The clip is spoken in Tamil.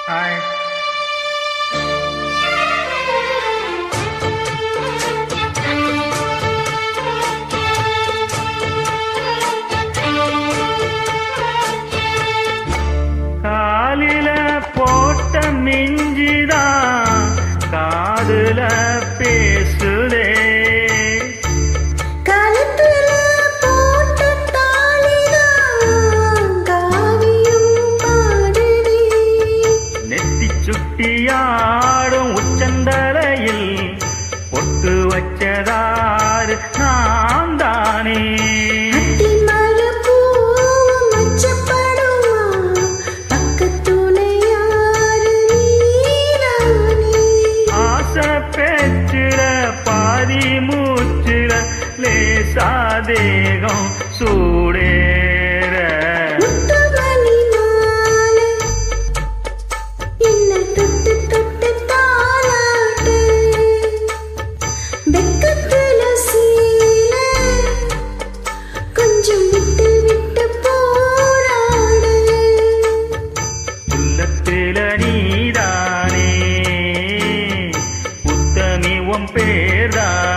ஹாய். காலில போட்ட மிஞ்சிதான் காதுல பேசுதே. கழுத்துல போட்ட தாலிதான் காவியம் பாடுதே. நெத்தி சுட்டியாடும் உச்சந்தலையில் பொட்டு வச்சதாறு நான் தானே. அத்திமர பூவும் அச்சப்படுமா, பக்கத்துல யாரு நீதானே. ஆசை பேச்சுல பாதி மூச்சுல லேசா தேகம் சூடேற. முத்துமணி மாலை என்னை தொட்டு தொட்டு தாலாட்டு. வெக்கத்துல சீலை கொஞ்சம் விட்டு விட்டு போராடு. உள்ளத்தில நீதானே உத்தமி உன் பேர்தான்.